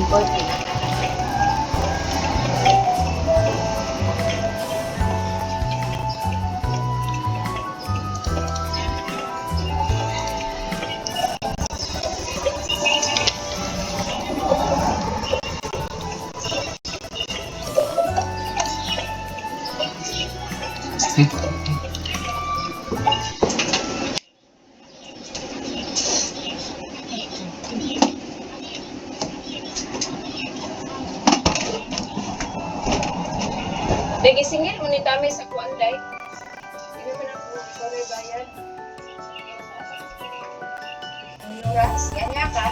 14. Lagi singil, ngunit kami sa kuan day. Hindi naman ako sorry bayad. Ang oras, kanya ka.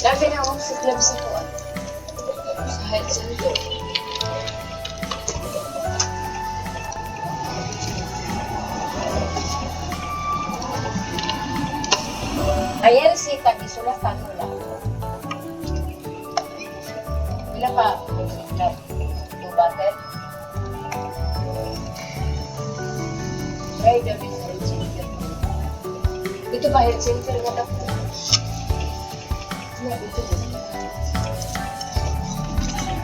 Labi na akong sa club sa kuan. Sa health center. Ayan si Tagisulatan mo lang. Ilan ka? Yung battle? Try the health center. Ito ba health center mo na po?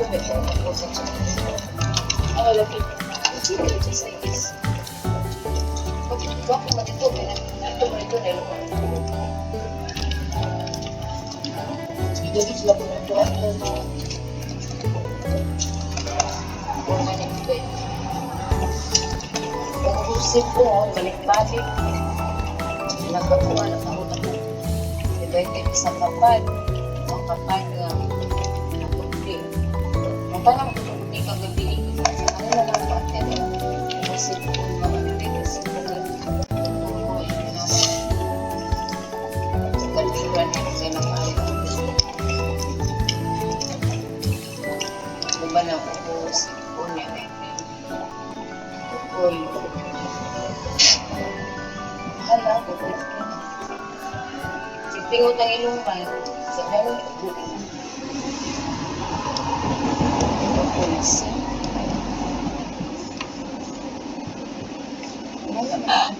Ito ang lapit. Ito like this. Pag ito ako matito, ito mo ito na ilong. Ito sila po na ito. Kung ano ito eh. Kung husip ko, balik-balik. Nagkakuha na sa utak ko. Ito ay isang kapal. Ang kapal na natukli. Ang parang natukli kagabi. Ano na lang ba ate? Kasi kung mga natigas ko na tumuho yung naman. Sa kalituran na kasi nakaya ko. Ano ba na ako si Kunya na Ukol. Hala, bukit ka. Pingot ng ilungan sa meron ito. Polisi. Ano naman?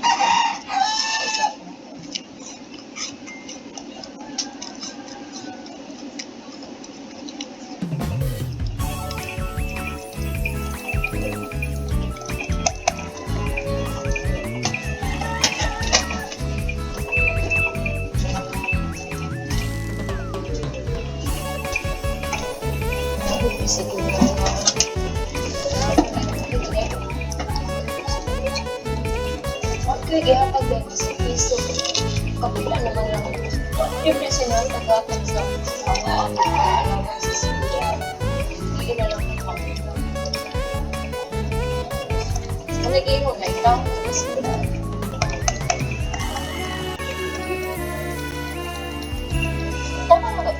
Okay, gihapag din sa piso. Kapila naman lang. Yung national, tagapag sa sa sila. Hindi na lang ang kapila. Nalagay mo na ikaw sa sila. Tama mo ba?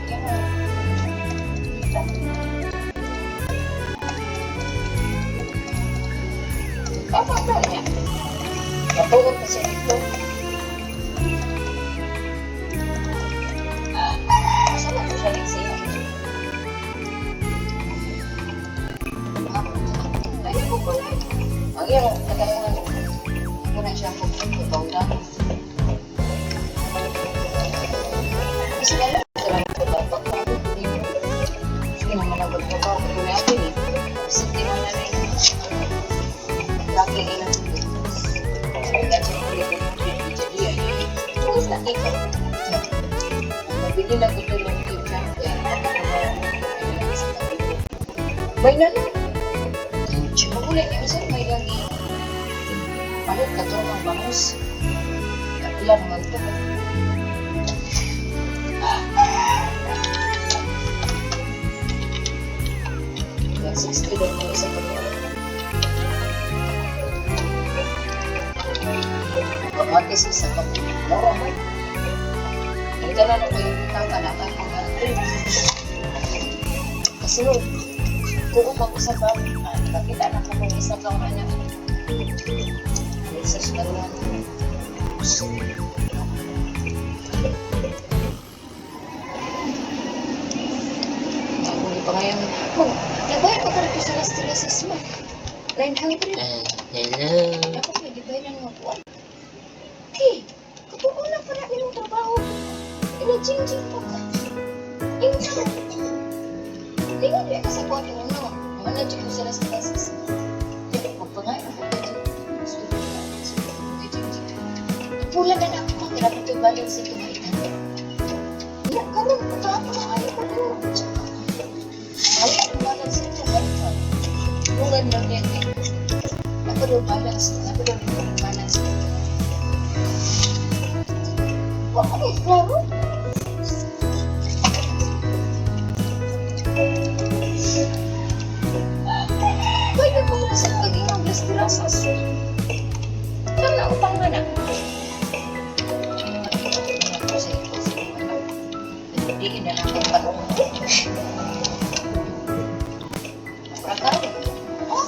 Tama ba niya? Matulog na siya dito. Saan na po siya nagsiya? Ay, po po. Ang iyong katanungan ko na siya po ito na. Kasi na lang, marami ko dapat na hindi naman nagpagpapaw ko na atin eh. Kasi hindi naman na rin laki ilang Mabili lang ito ng kitchen. May na lang. Magulit niya. Saan may lagi? Palit ka ito ng bangus. Kapila naman ito. Yung 60 lang yung isa pa niya. Pagkakis isa pa. Mura mo. Ito na nung yung tangkanakan. Kasunod. Kung mag-usap ba, nakita na ko kung isang taon na Jesus na lang. Hindi pa ngayon. Oh, nagbayad pa ka rin sa last classes mo. 900. Hello. Ako pa, di bayad ng mga buwan. Okay, katuon na para yung trabaho. Ina-ching-ching pa ka. Ina. Hindi nga di ka sa kwarto ano. Managing ko sa last classes. Magpangayon ako ka dyan. Pula na na ako. Grabe ito balance ito na itan. Iya, karon pagkakapon na ayaw ko doon. Ayaw ko balance ito. Bungan lang yan eh. Ako doon balance. Ako doon balance. Huwag ka rin, klaro. Pwede ko na sa pag-iwag las dirasas. Saan na utang ka na? Hindi na lang ang parong. Prakaro. Oh!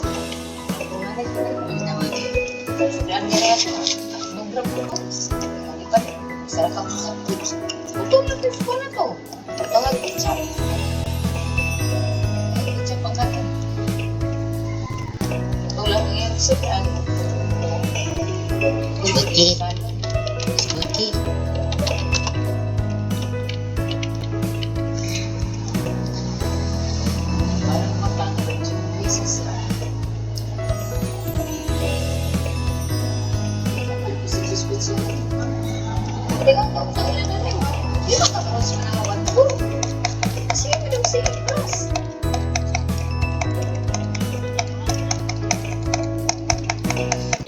Kumalit ko rin ang naman. Sudah niya rin ako. Nung-grab ko ko. Kalipan. Sarap ako sa tips. Utong na tips ko na to. Tawag pizza. Pizza pangkatan. Ito lang yung sudan. Spooky. Spooky. Parang mapangkat yung places lang. Hindi ka pa sa ilan na rin. Hindi ka pa sa nakawan ko. Sige mo daw sige plus.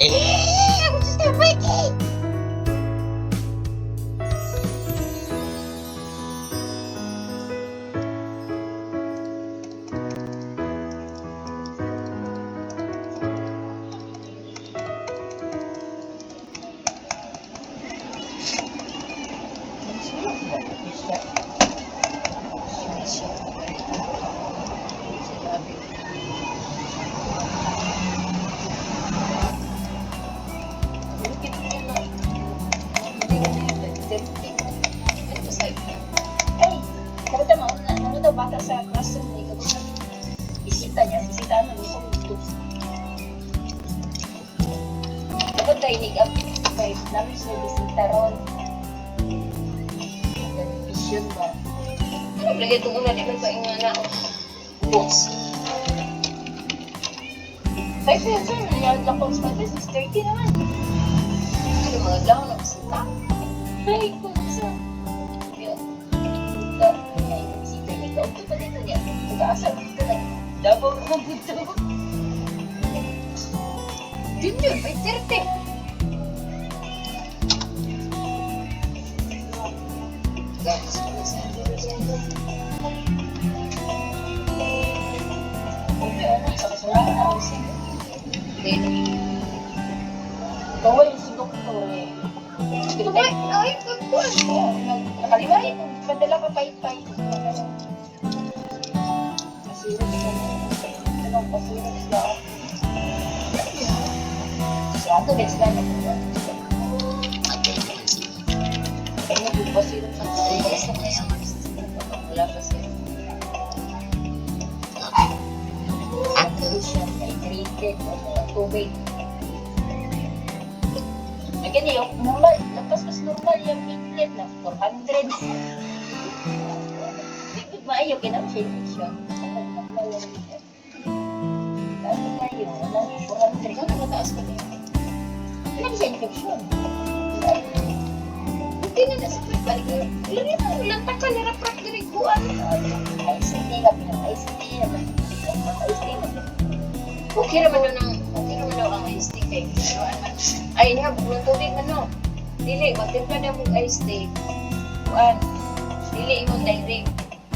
Ako sa stepay eh. Bata sa classroom ni kabukan. Bisita niya, bisita na gusto ko. Dapat tayo nigap kay namin siya bisita ron. Vision ba? Ano lagi itong una, di ba pa yung na books? 5,000 na yung lakong spatis, 30 naman. Ano mga lang na bisita? Ay, kung saan? Ito pa dito niya. Nag-aasal dito na. Dabaw na dito. Din yun, may 30. Guys, okay, ano? Sa kasalanan ako siya. Then, bawal yung si Doktor eh. Ay, pagkuhan ko. Nakalimay, padala ka pay-pay. Satu din sila na po. Kaya po sila sa wala pa siya. Ako siya ay treated ng tubig. Again, yung mula, lapas mas normal yung platelet na 400. Di ko maayo, kinang siya. Ano tayo? Walang 400. Ano mataas ka niya? Ano siya infection? Hindi na nasakit balik yun. Ilan mo, ilang taka niraprak diriguan. ICT ka, pinang-ICT naman. ICT naman. Okay naman daw ang ICT kay ay, nga, buong tubig man no. Dili, magtimpla na mong ICT. Kuan, dili ingon direct.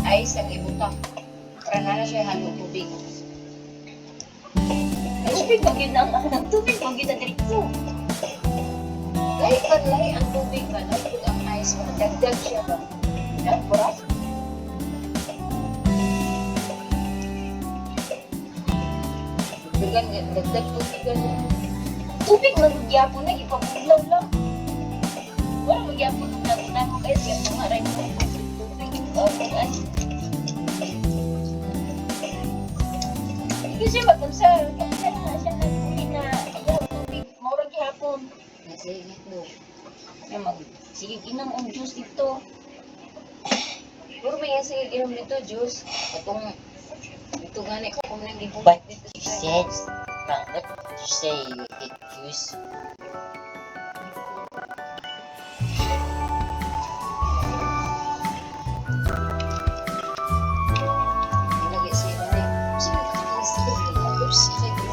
Ice ang ibutak. Para na siya halong tubig. Tubig pag yun ang tubig pag yun ang dirito. Lahi ang tubig ba? Lahi ang ice ba? Dagdag siya ba? Yan, pura? Tugan, dagdag tubigan. Tubig na magyapon na, ipapulaw lang. Wala magyapon na mo guys, yung mga rin mo. Tubig, ipapulaw. Hindi siya mag-unsa, kaya na siya nagpuli na ayaw tubig, maurag hapon. Nasa init do. Sige, inang ang juice dito. Puro ba yan sige, inom dito, juice? Katong, dito gani, kung nang But gibuhat dito you sa said, what did you say you eat juice? Lagi siya gani. Sige, sige, sige, sige,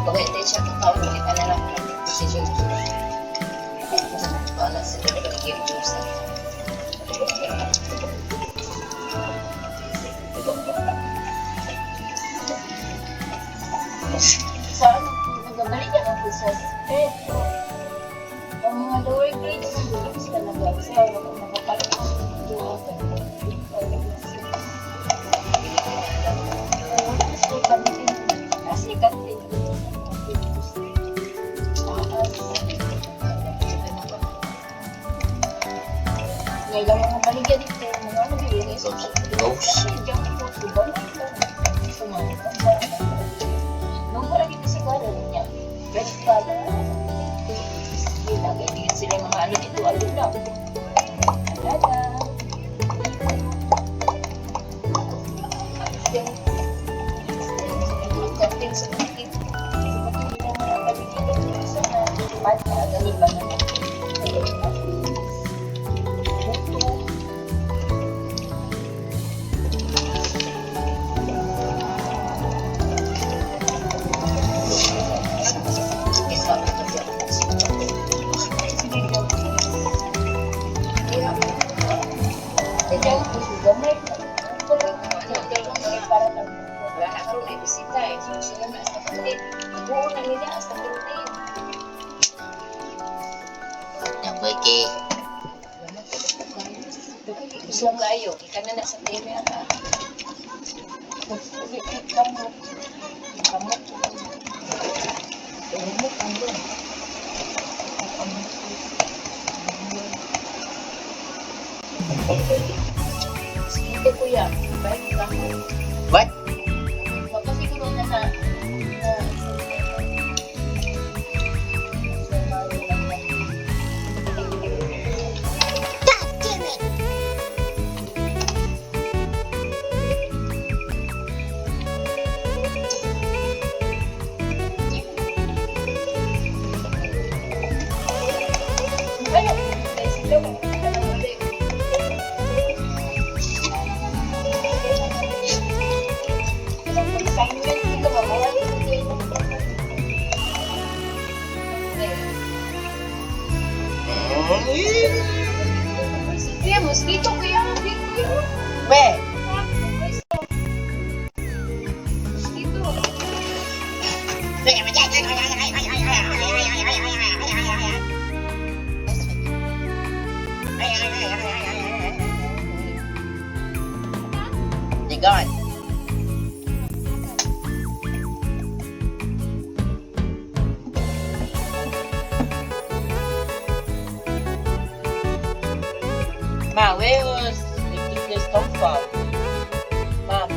pagkakita siya kung tawag mo kita na lang kasi siya wala sa kaya juice sa ano nagabalik ka ng sa bed ang mga lower grades hindi ka nag-asa wala nakapalit kasi kantin ngayon mga baligyan dito mga ano yung isa Rose? diyan ko diba nung wala dito sa kwarto niya best pala ginagay sila yung mga ano dito alin na alala kantin sa kantin mga baligyan dito sa pata galing ba na Yang bagi Islam kayo, ikan na sa TV ka. Kamot. Kamot. Rumok ang doon. Sige kuya, baik kamu. what? Baka siguro na Sige, mosquito kuya, kuya. Where? Mosquito. They gone. Ma, where was the place come from? Ma,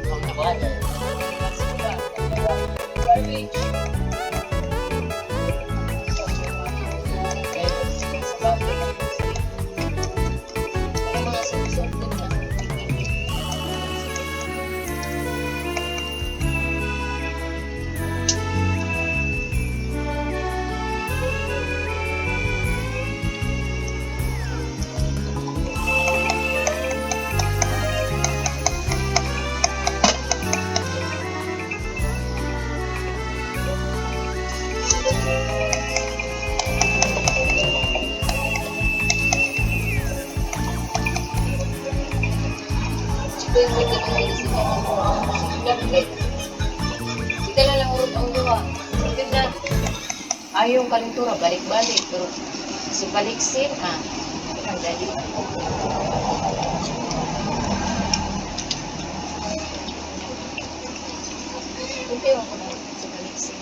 from the water. Garbage. Kita lang urut ang dua. Yung kalentura, balik-balik. Pero si Baliksin, ang dali. Hindi ako na si Baliksin.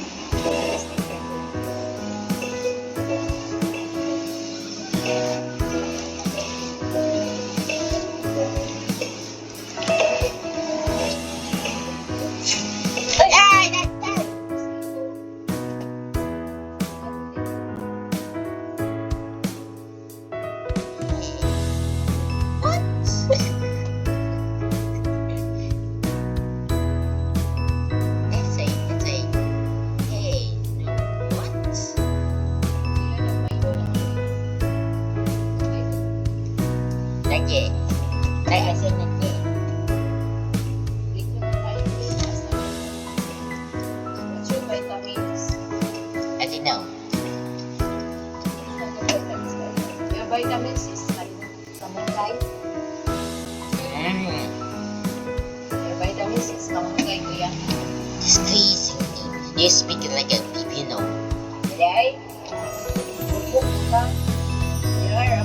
Ay, natay! What? Let's say, hey, no, what? Lagi. Ay, asin lagi. What's your vitamins? I don't know. Your vitamins is kamunggay. Your vitamins is kamunggay, kuya. Squeezing me. You speak like a Filipino. Today, bubuk ka. You are a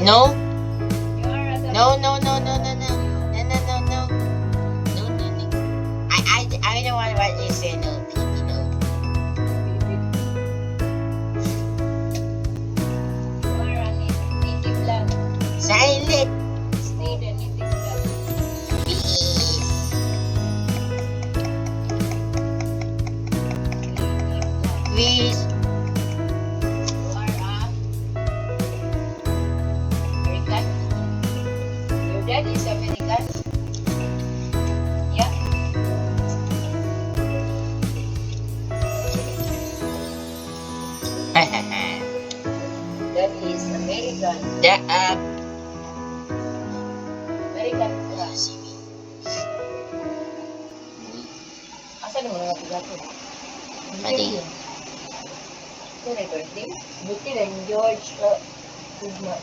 No? You are a No, no, no, no, no, no. No, no, no, no. No, no, no. I don't want what you say, no, Filipino. You are a native land. Silent. Stay the native land. Please. Please. You are a American. Your dad is American. Yeah. Dad is American. American ka. Asa naman nga tiga ko? Adi. Ito na birthday? Buti lang George Kugma.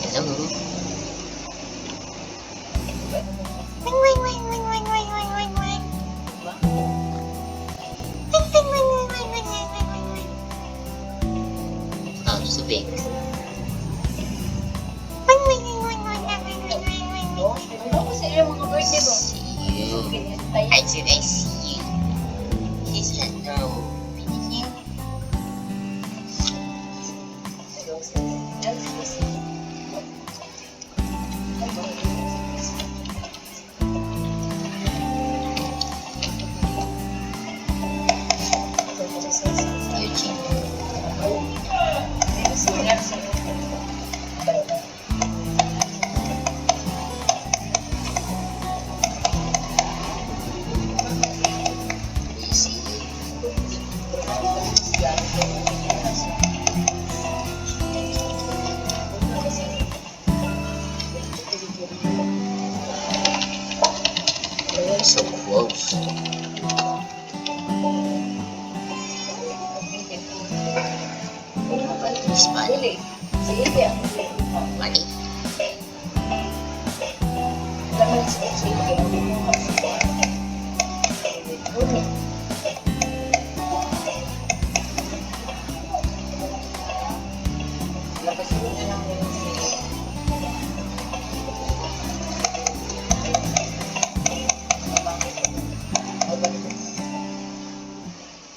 Hello. Oh, so big. Ano ko sa iyo mga birthday mo? See you. I said I see you. He said no. Pinigil. Eugene. We see you. So close. It's money. Money.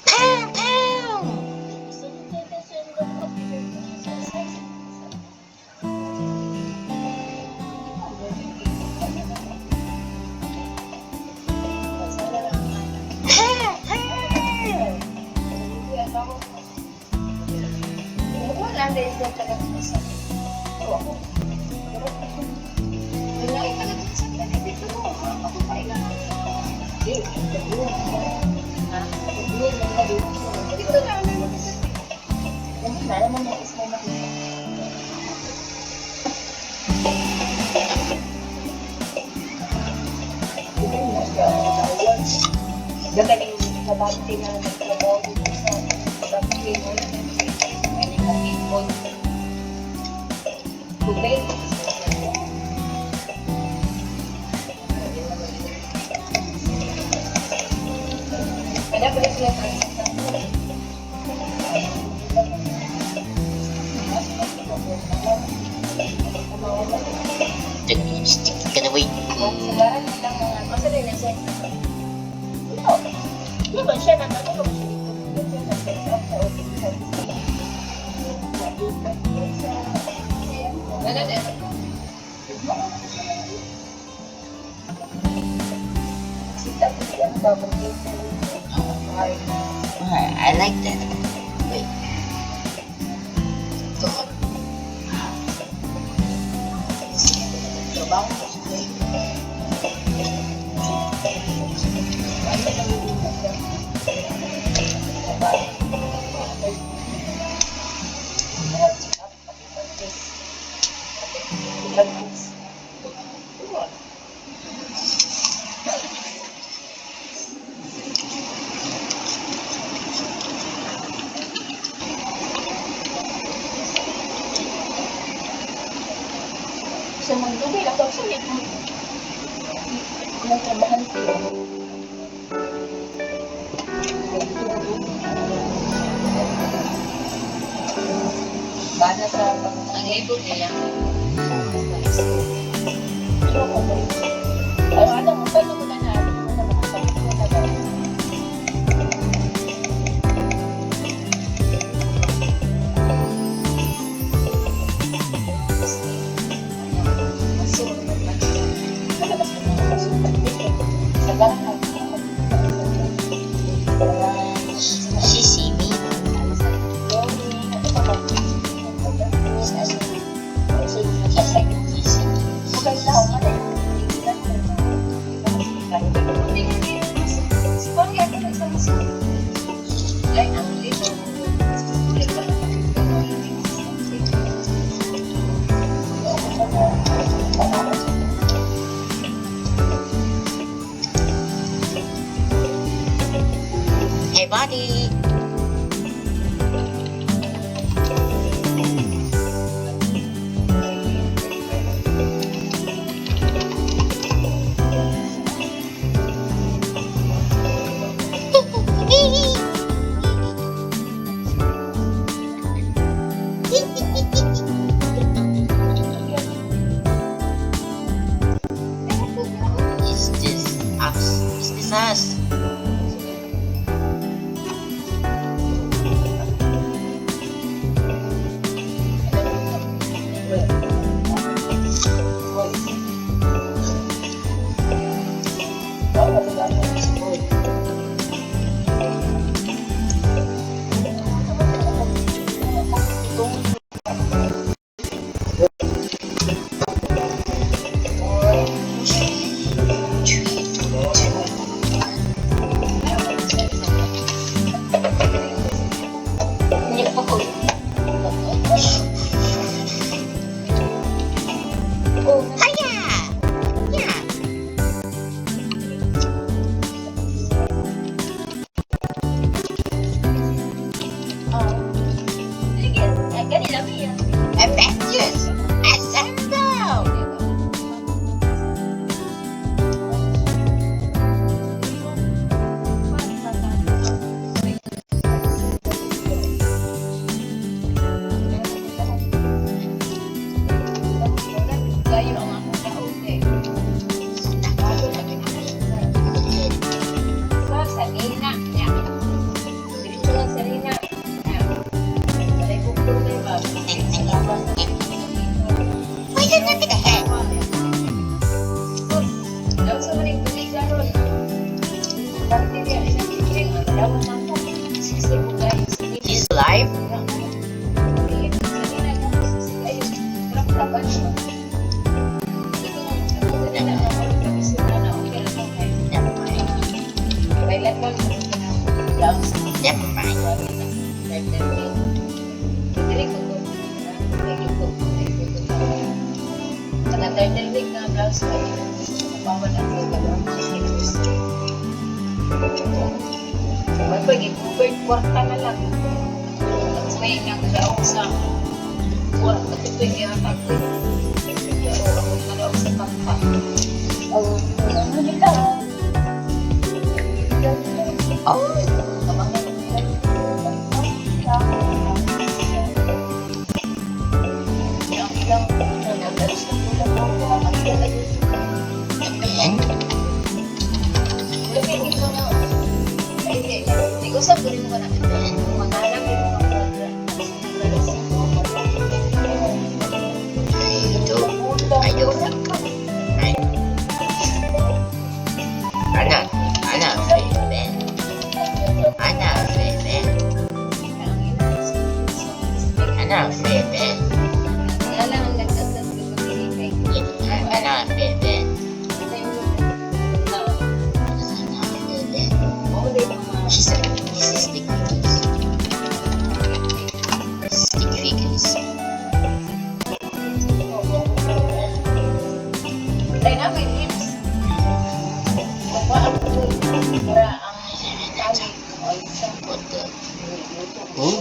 Pow, pow. Dagaling kabante na nagtrabaho dito sa Pilipinas. Kaya nag-ipon. Tubig. Kada balik sila sa Hindi ba siya nagkakaroon? I like that. Wait. Ito. Trabaho ko siya. Sa magdugay ako sa ito. Ang trabahan ko. Bana sa pag-ibig nila. Ano mo pa yung mga She see me. Hey, buddy. Is this us? Is this us? Oh, hiya! Yeah. Avengers! Assemble! Wait a minute ahead. He's alive? Never mind. Turtle week na blouse ko. Bawal ang gagawin sa industry. May pag-i-covered kwarta na lang. Tapos may nagdaong sa kwarta. Ito yung ihatag ko. Ako nalaong sa pangpa. Oh, and then Usap ko rin mo na. Ben. Mangalang yung mga brother. Ito. Ayaw na. Ay. Anak. Anak. Ben. Anak. Ben. Anak. Ben. Mangalang ang nagsasas ko sa pinipay. Anak. Ben. She said, this is stick figures. Stick figures. Tayo na may lips. Kapaan ko para ang tali o isang What the? luto. Oh?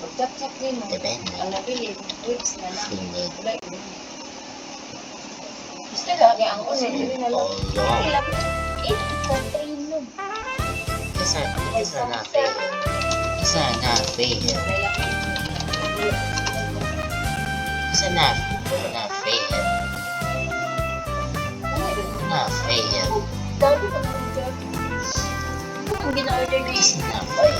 Pagtap-tap din mo. The band. Ang nabili, lips na na. Finger. Wala yun. Gusto ka, kaya ang usin, hindi na lang. Oh, long. Ilang, ka train mo. Isa na fair. Isa na fair. Isa na fair. Na fair. Dami ka naman dyan. Ang gina-order na Isa yun. na fair.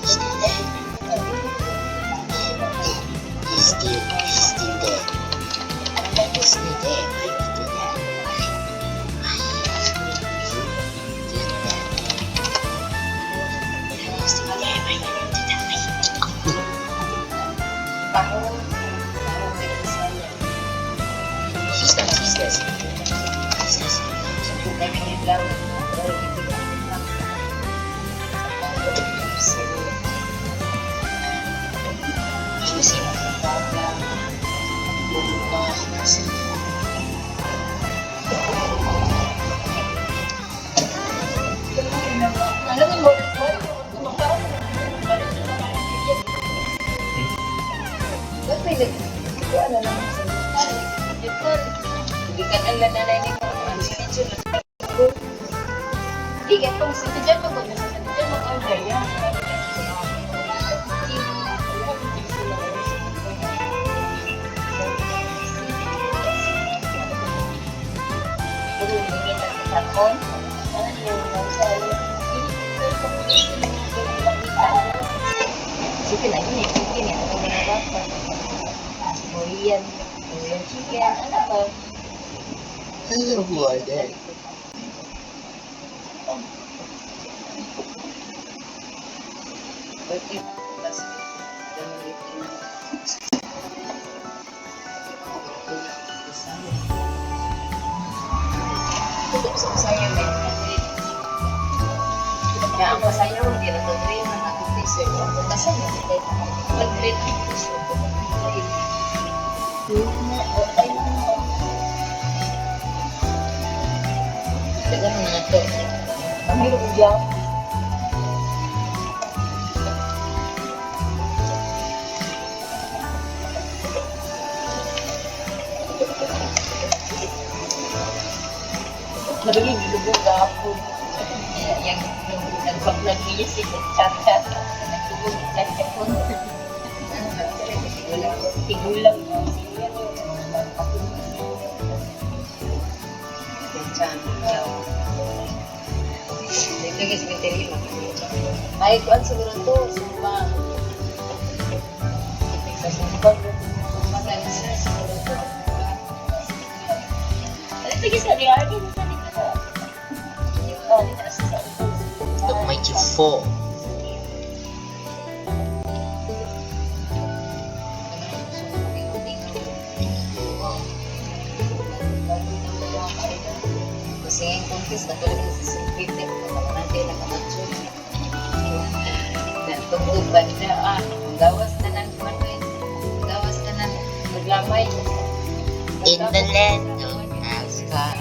Still there. Still there. Still there. Why you do that? Why you do that? Still there. Why you do that? Pahong. Pahong may isa niya. She's not. Dami niya lang. Pero hindi ka lang. Choosing. Alam mo, ba't may nagkuha na lang sa Jepon? Hindi ka nalanalay ni mo. Ang sinidyo na hindi ka kung sinidyo mo kung nasa sinidyo mag-order yan. Puro humingi na sa tapon. Ano yung nasa sige na yun eh, chicken eh, ano na dapat? Korean chicken, ano ba? Why that? Birthday plus tutup sa sayang eh. Kaya ang pasayaw, hindi na mag-grade na nag-freezer. Ang pagkasan yun, mag-grade na freezer. Dagan mo na ito. Ang hirap ko dyan. Marami nilubog kahapon. Yang nagpa-vlog niya si chat-chat. Nagtubog ni chat-chat ko. Wala ko. Tigulang mo. Dito guys, may terima. Ay, kuan siguro to. Sumpa. Sa sumpa. Sumpa tayo sila siguro to. Ito guys, nariyan. The mighty four. Kasi yung contest na talaga sa St. Peter, kung natin nakamatsun. Tugtog banda, gawas na ng Manuel, gawas na ng naglamay. In the land of Asgard.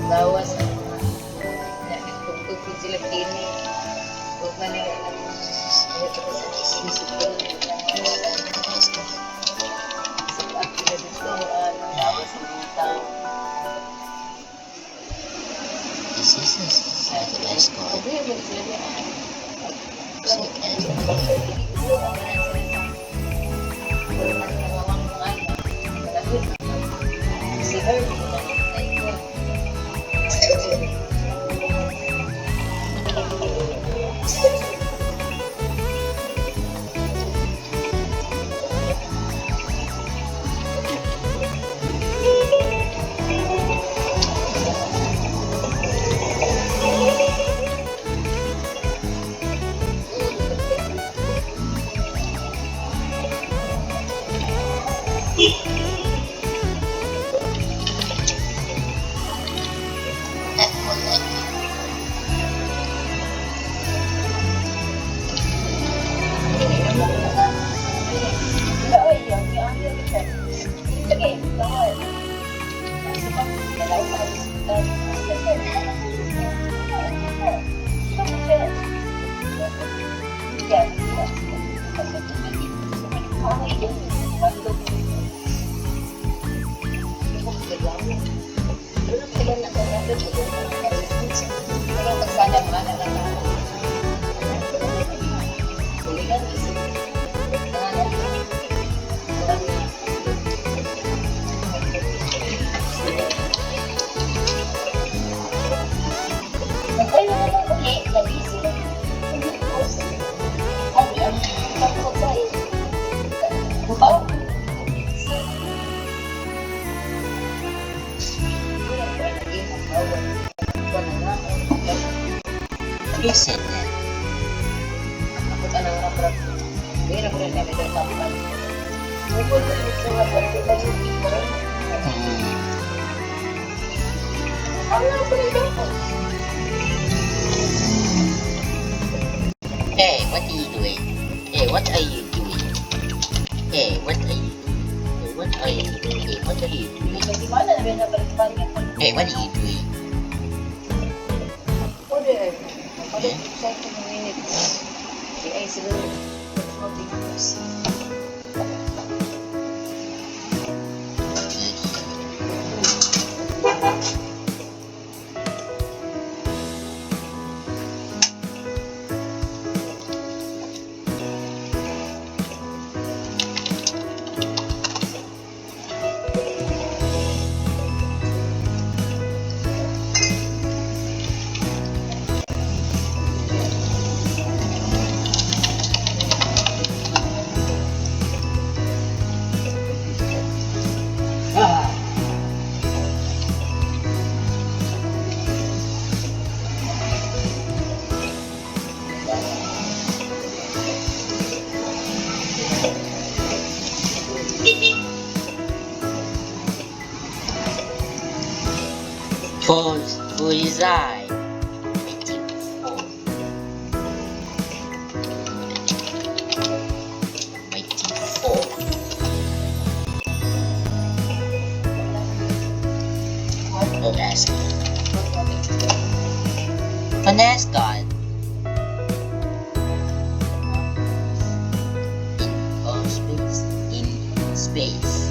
Bawas ang mga nagtugtog ko sila kini. Huwag man nila alam mo. Ayaw ko sa sinisipin. Sipat sila dito. Bawas ang mga tao. This is a Asgard. Hindi, hindi sila niya. Si Herb, Listen na. ako tanang rapat. Hindi na ko rin namin ang tapan. Bukod ko rin sa rapat, kita yung ito. Ang lang ko rin ako. Hey, what are you doing? Hey, what are you doing? Hey, what are you doing? Hey, what are you doing? Hey, what are you doing? Kasi mana na rin nabalipan niya ko. Hey, what are you doing? Order. Order. 2 minutes. Ay, siguro. Floating hours. For resign. Oh, that's good. Finesse God. In space.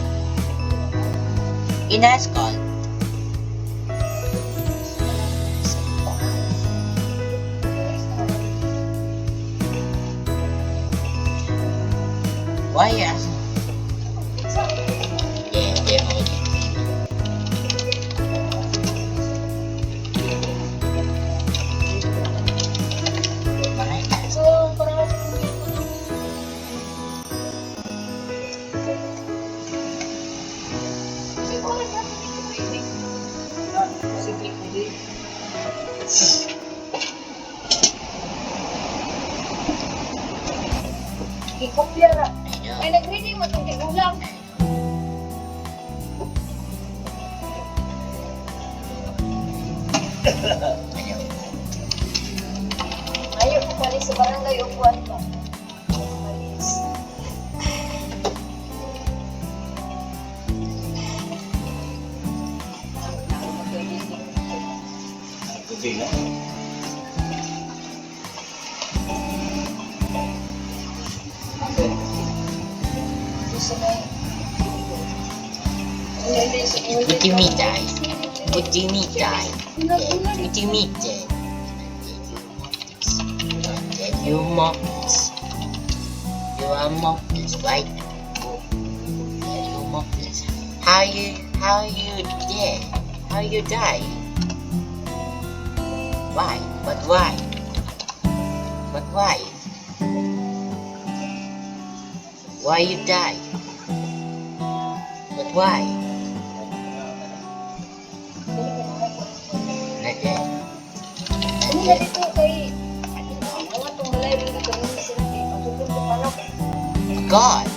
In Ascot. Why you asking? Yeah, they're all So, parang siguro na sige, pwede. Ikopya na. Ay, nag-ready mo itong tigulang. Ayaw ko palis sa barangay upuan ka. Palis. What do you mean, guys? What do you mean, guys? What do you mean, Jen? You monkeys. You are monkeys, right? Yeah, you monkeys. How you dead? How you die? Why? But why? But why? Why you die? But why? Like that. Ano na dito kay mga tumbalay rin dito rin sila kay matutong ko palok. God.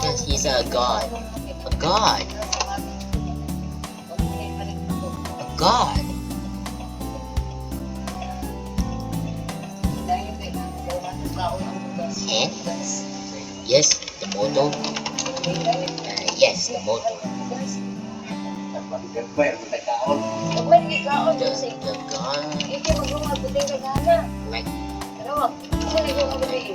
Yes, he's a God. A God. A God. And yes, the motto. Yes, the motto. Pagmay ikaon The sa God. iki maglungag puting kagana. Like Pero sila ko mabili.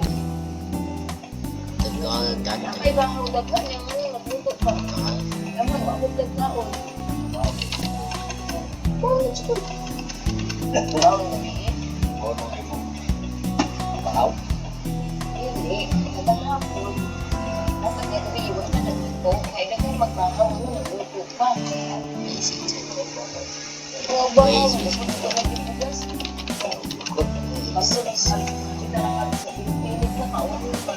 the God that Nakay bahaw daghan yang ano nagbutot pa. God. Naman ako dagkaon. Oh, chico. Wow, ni. Hindi, nagkakapon. Dapat yan rin, iwan na nagbuto. Kaya na kung magbahaw mo, nagbuto pa. Kung magbahaw mo, nagbuto na yung bugas. Basta kita lang kami sa Pilipinas na kaunin pa.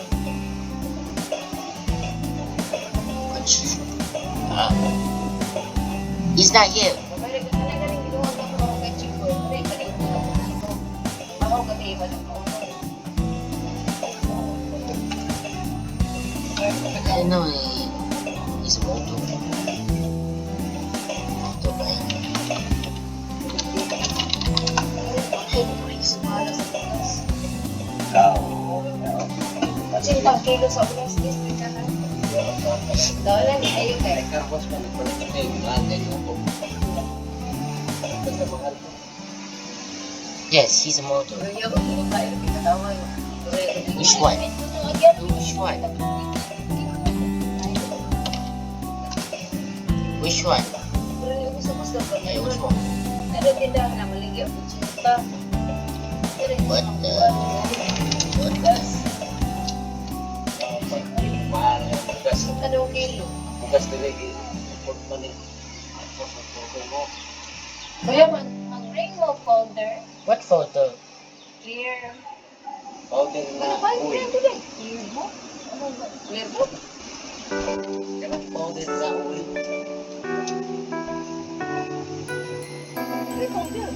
He's not here. Mabalik ka na galing ginawa ka mga kay Chico. Hindi, galing ko na ako. Bahaw ka di, iwan ang kaunin. I know he's a motto. Cintang kilo sa ulas, district ka na. Dolan, ayun kayo. Yes, he's a motto. Which one? Which one? Which one? Yeah, which one? What the? What the? Anong kilo? Kuya, ang rainbow folder, What photo? clear. Ano ba yung clear today? Clear book? Ano ba? Clear book? Clear folder.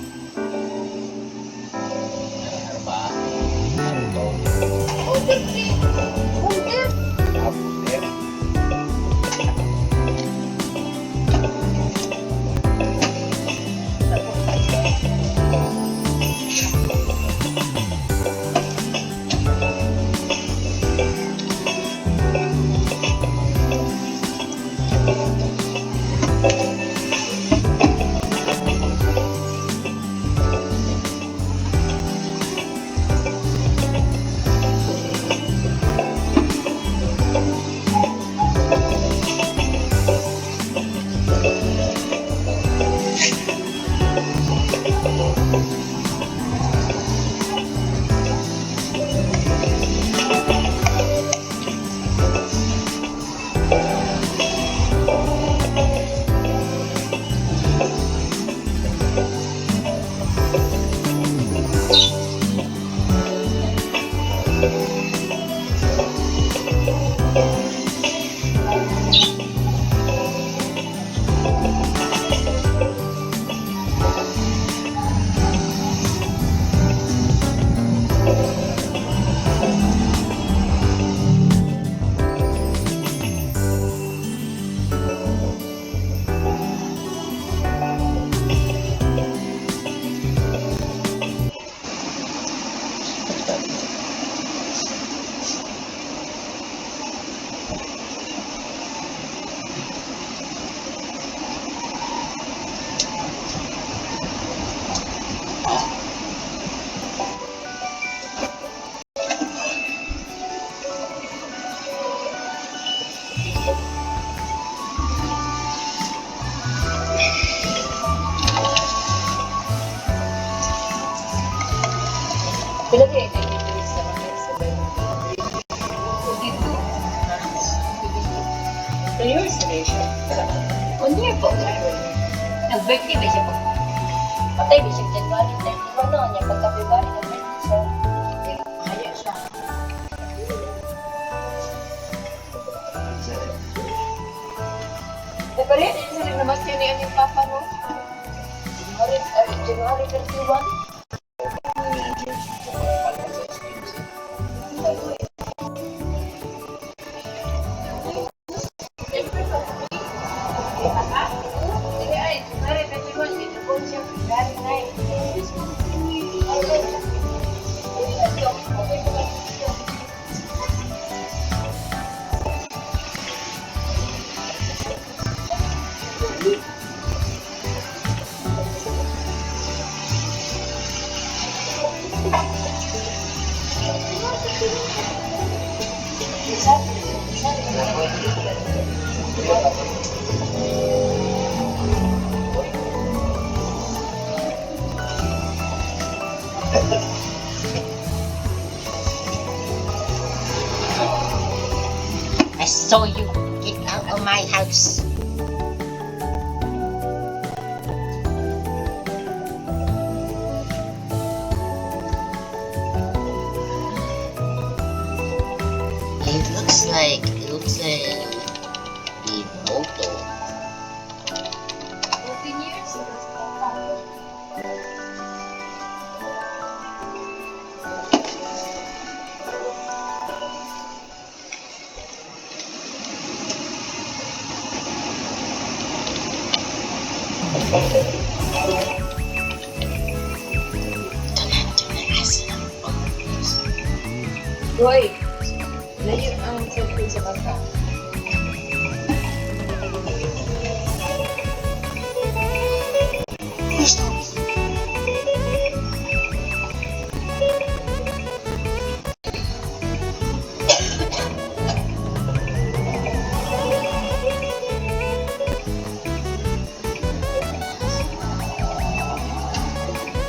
Folder clear. Folder. Pila kayo na yung sa mga sa dito. 2 years na siya. 1 year po. Nag-birthday ba siya po? Patay ba siya January 31 noon. Yung pagka-February, nag-birthday siya. Kaya siya. Pero yan, yun sila naman siya ni aming papa, no? January 31. I saw you get out of my house. It looks like the moto. 14 years? Hoy, layo ang cellphone sa bata.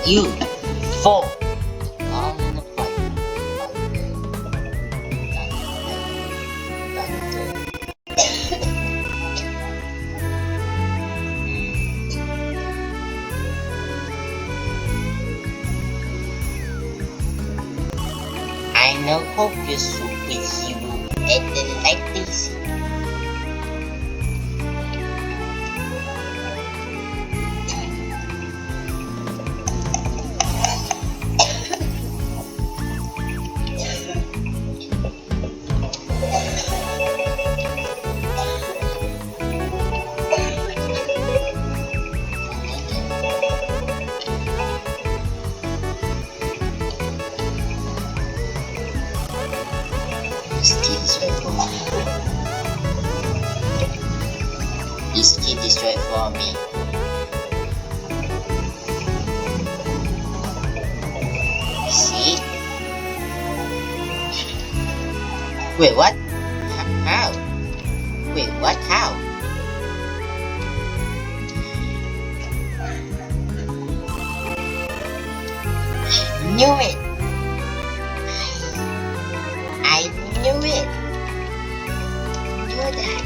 You fall. I know focus with you and then like this. This kid destroyed for me. See? Wait, what? How? Wait, what? How? I knew it. I knew it. Knew that.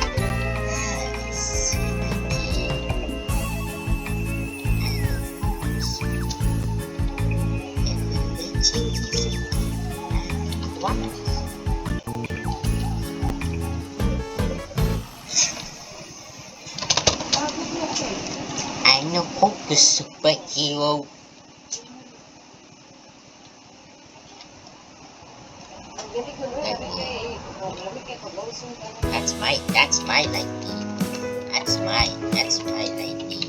I'm no focus superhero. That's my lightning. That's my lightning. That's my lightning.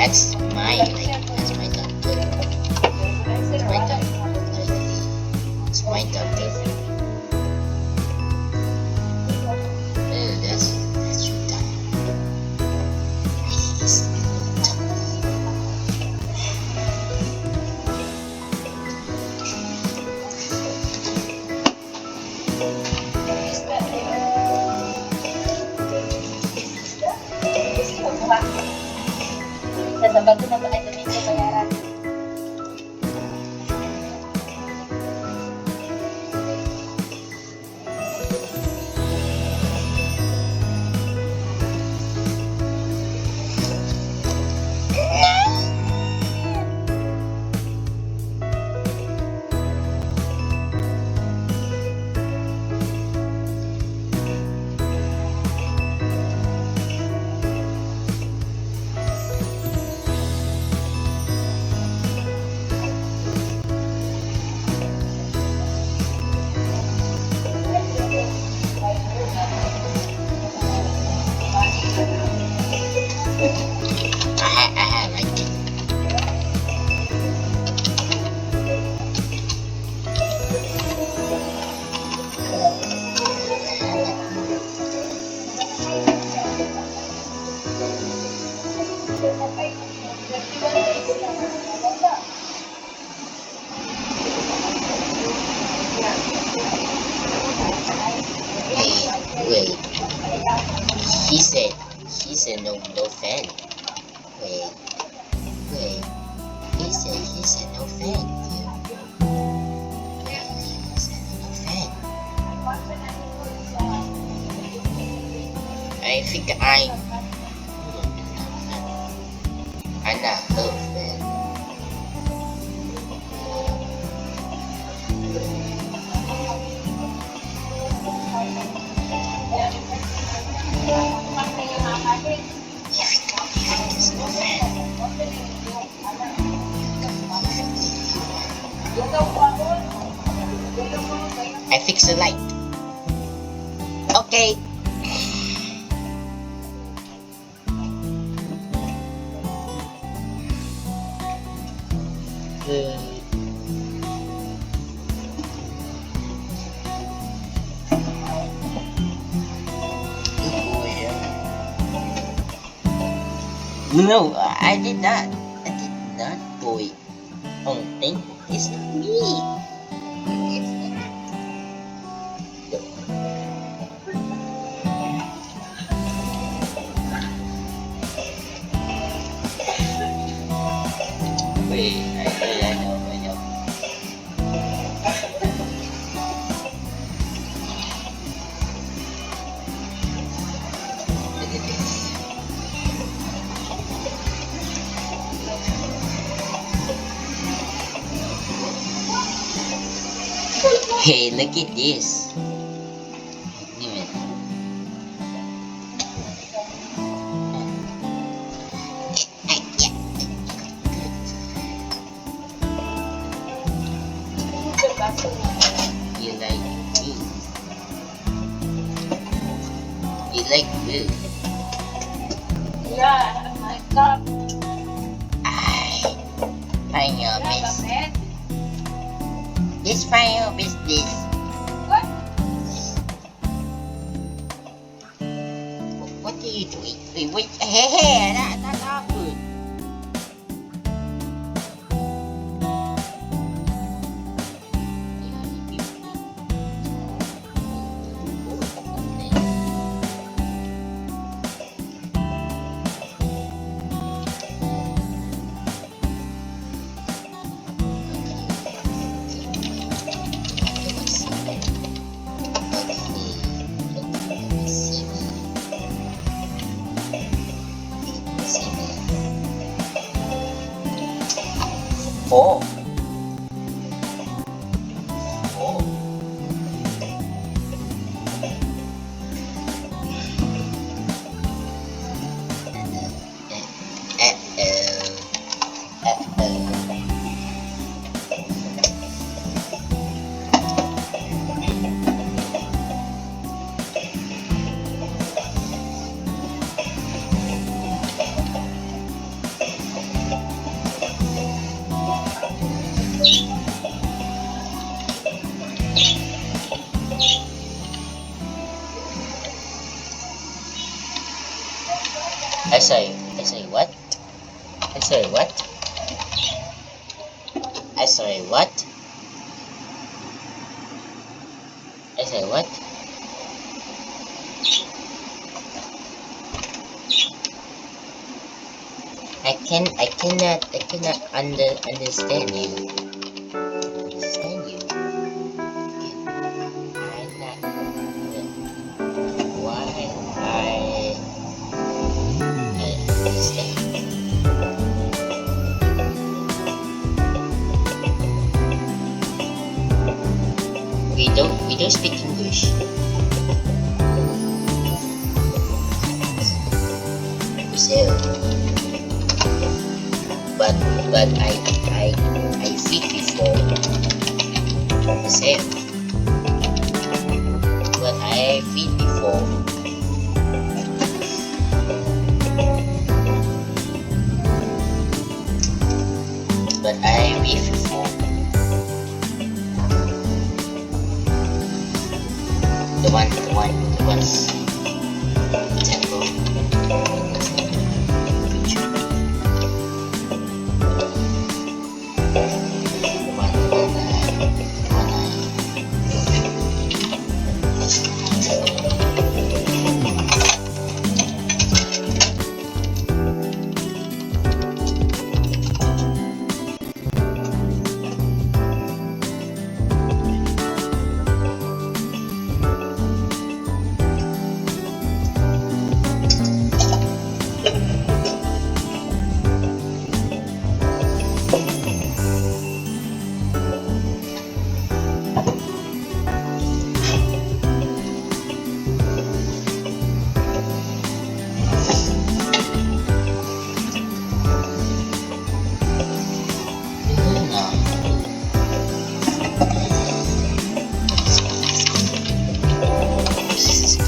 That's my lightning. That's my doctor. That's my doctor. That's my doctor. That's your doctor. ba? Sa Sabado na ba ay Domingo bayaran? I like it. Hey, wait. He said no fan. Wait, wait. He said no fan, dude. Wait, he said no fan. I think I'm not her fan. He's no fan. I fix the light. Okay. No, I did not. I did not go on thing. It's not me. Wait, I know. Look at this. Hey, look at this. You like me? You like blue? Yeah, my God. Find your business. Just find your business. What? What are you doing? Wait, hey, that's not good. Oh. Oh. I say what? I say what? I say what? I say what? I cannot understand you. Understand you. I'm not why I understand. We don't speak English. So, but I feed before the same. But I feed before. But I feed before. The one's temple.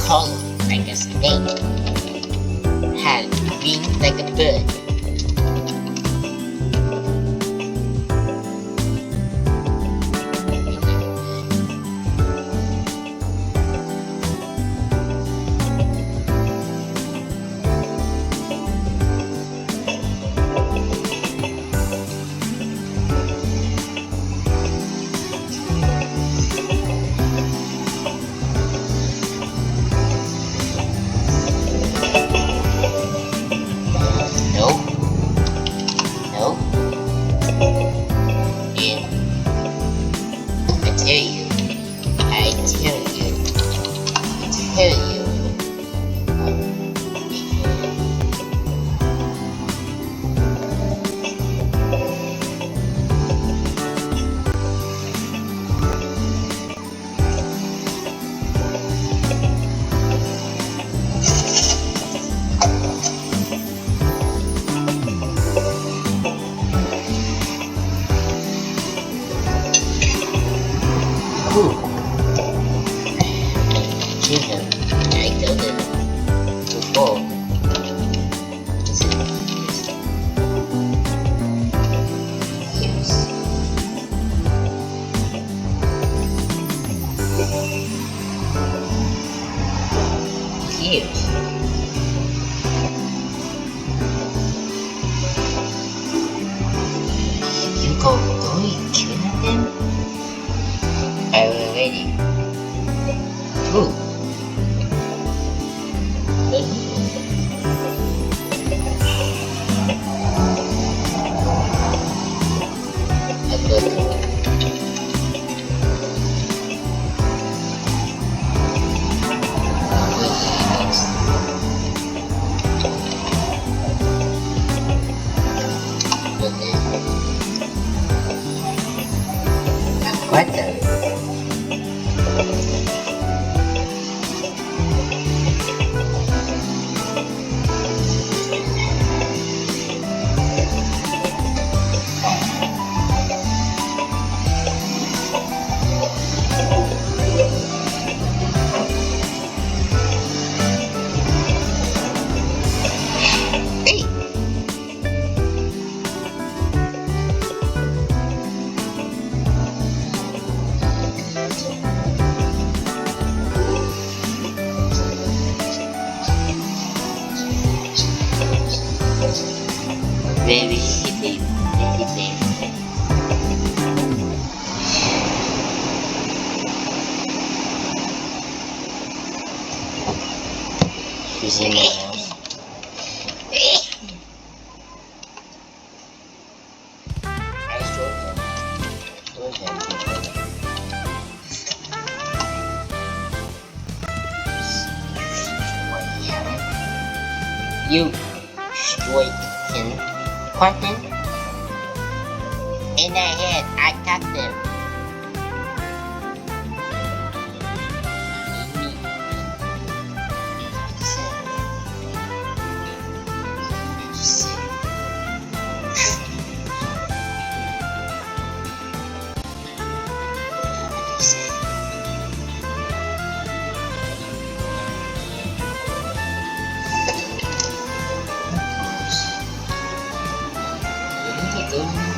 Color like a snake, had wings like a bird. No, no, yeah, I tell you, I tell you, I tell you. Ooh, children, I told them before. Yes. Yes. You going killing them? I already. Who? I got what the? Hey! Baby, baby, baby. She's in my house. You destroyed him. Quentin? In the head, I got them. Good.